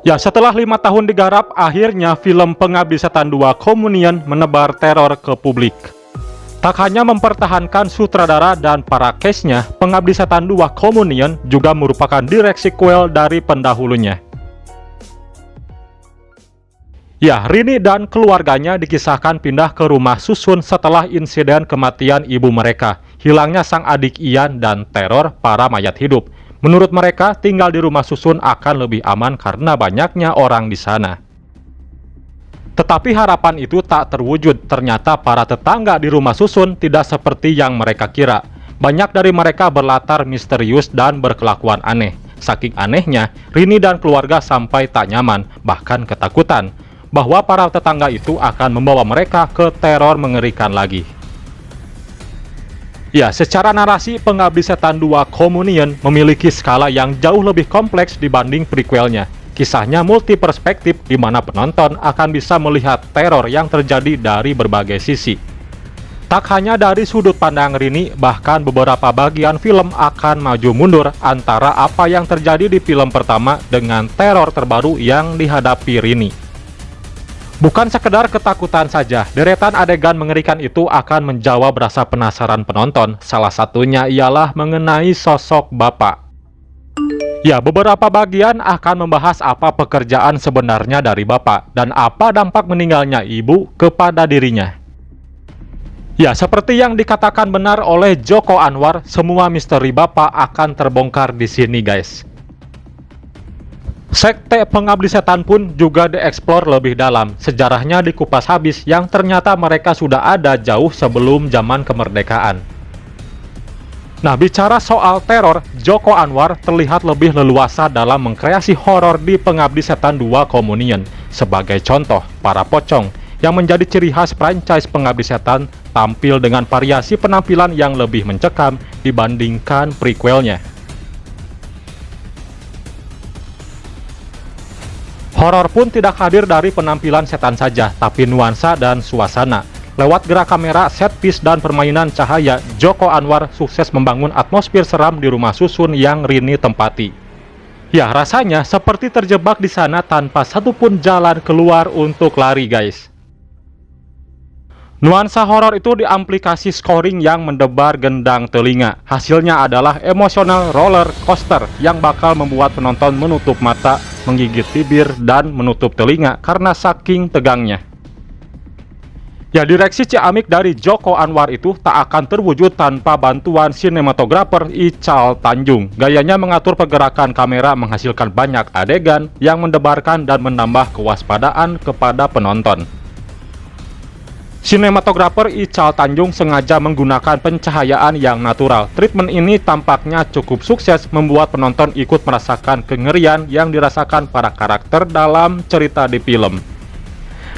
Ya, setelah 5 tahun digarap, akhirnya film Pengabdi Setan 2 Communion menebar teror ke publik. Tak hanya mempertahankan sutradara dan para cast-nya, Pengabdi Setan 2 Communion juga merupakan direct sequel dari pendahulunya. Ya, Rini dan keluarganya dikisahkan pindah ke rumah susun setelah insiden kematian ibu mereka, hilangnya sang adik Ian, dan teror para mayat hidup. Menurut mereka, tinggal di rumah susun akan lebih aman karena banyaknya orang di sana. Tetapi harapan itu tak terwujud. Ternyata para tetangga di rumah susun tidak seperti yang mereka kira. Banyak dari mereka berlatar misterius dan berkelakuan aneh. Saking anehnya, Rini dan keluarga sampai tak nyaman, bahkan ketakutan, bahwa para tetangga itu akan membawa mereka ke teror mengerikan lagi. Ya, secara narasi, Pengabdi Setan 2 Communion memiliki skala yang jauh lebih kompleks dibanding prequelnya. Kisahnya multi perspektif di mana penonton akan bisa melihat teror yang terjadi dari berbagai sisi. Tak hanya dari sudut pandang Rini, bahkan beberapa bagian film akan maju mundur antara apa yang terjadi di film pertama dengan teror terbaru yang dihadapi Rini. Bukan sekedar ketakutan saja, deretan adegan mengerikan itu akan menjawab rasa penasaran penonton. Salah satunya ialah mengenai sosok Bapak. Ya, beberapa bagian akan membahas apa pekerjaan sebenarnya dari Bapak dan apa dampak meninggalnya ibu kepada dirinya. Ya, seperti yang dikatakan benar oleh Joko Anwar, semua misteri Bapak akan terbongkar di sini, guys. Sekte Pengabdi Setan pun juga dieksplor lebih dalam. Sejarahnya dikupas habis yang ternyata mereka sudah ada jauh sebelum zaman kemerdekaan. Nah, bicara soal teror, Joko Anwar terlihat lebih leluasa dalam mengkreasi horor di Pengabdi Setan 2 Communion. Sebagai contoh, para pocong yang menjadi ciri khas franchise Pengabdi Setan tampil dengan variasi penampilan yang lebih mencekam dibandingkan prequelnya. Horor pun tidak hadir dari penampilan setan saja, tapi nuansa dan suasana. Lewat gerak kamera, set piece, dan permainan cahaya, Joko Anwar sukses membangun atmosfer seram di rumah susun yang Rini tempati. Ya, rasanya seperti terjebak di sana tanpa satupun jalan keluar untuk lari, guys. Nuansa horor itu diaplikasi scoring yang mendebar gendang telinga. Hasilnya adalah emosional roller coaster yang bakal membuat penonton menutup mata, menggigit bibir, dan menutup telinga karena saking tegangnya. Ya, direksi ciamik dari Joko Anwar itu tak akan terwujud tanpa bantuan sinematografer Ical Tanjung. Gayanya mengatur pergerakan kamera menghasilkan banyak adegan yang mendebarkan dan menambah kewaspadaan kepada penonton. Sinematografer Ical Tanjung sengaja menggunakan pencahayaan yang natural. Treatment ini tampaknya cukup sukses membuat penonton ikut merasakan kengerian yang dirasakan para karakter dalam cerita di film.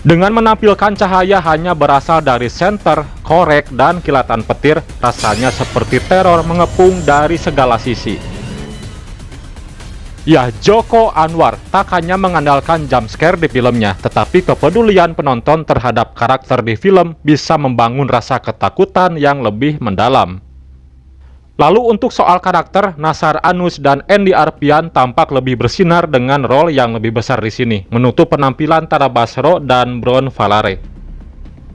Dengan menampilkan cahaya hanya berasal dari senter, korek, dan kilatan petir, rasanya seperti teror mengepung dari segala sisi. Ya, Joko Anwar tak hanya mengandalkan jumpscare di filmnya, tetapi kepedulian penonton terhadap karakter di film bisa membangun rasa ketakutan yang lebih mendalam. Lalu untuk soal karakter, Nasar Anus dan Andy Arpian tampak lebih bersinar dengan role yang lebih besar di sini, menutup penampilan Tara Basro dan Bron Valare.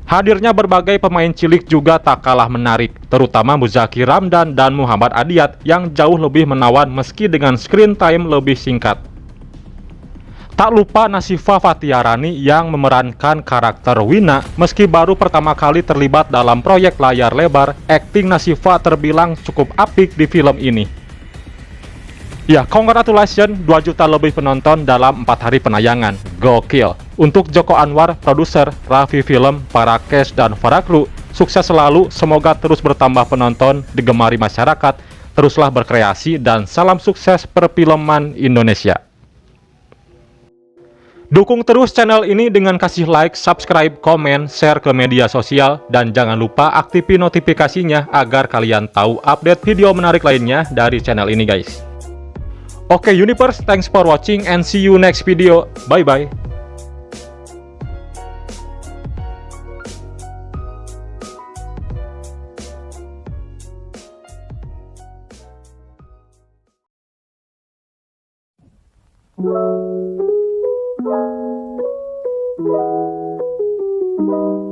Hadirnya berbagai pemain cilik juga tak kalah menarik, terutama Muzaki Ramdan dan Muhammad Adiat yang jauh lebih menawan meski dengan screen time lebih singkat. Tak lupa Nasifa Fatiarani yang memerankan karakter Wina. Meski baru pertama kali terlibat dalam proyek layar lebar, akting Nasifa terbilang cukup apik di film ini. Ya, congratulations, 2 juta lebih penonton dalam 4 hari penayangan. Gokil. Untuk Joko Anwar, produser, Raffi Film, para cast, dan para kru, sukses selalu. Semoga terus bertambah penonton, digemari masyarakat, teruslah berkreasi, dan salam sukses perfilman Indonesia. Dukung terus channel ini dengan kasih like, subscribe, komen, share ke media sosial, dan jangan lupa aktifin notifikasinya agar kalian tahu update video menarik lainnya dari channel ini, guys. Oke, Universe, thanks for watching and see you next video. Bye-bye. you.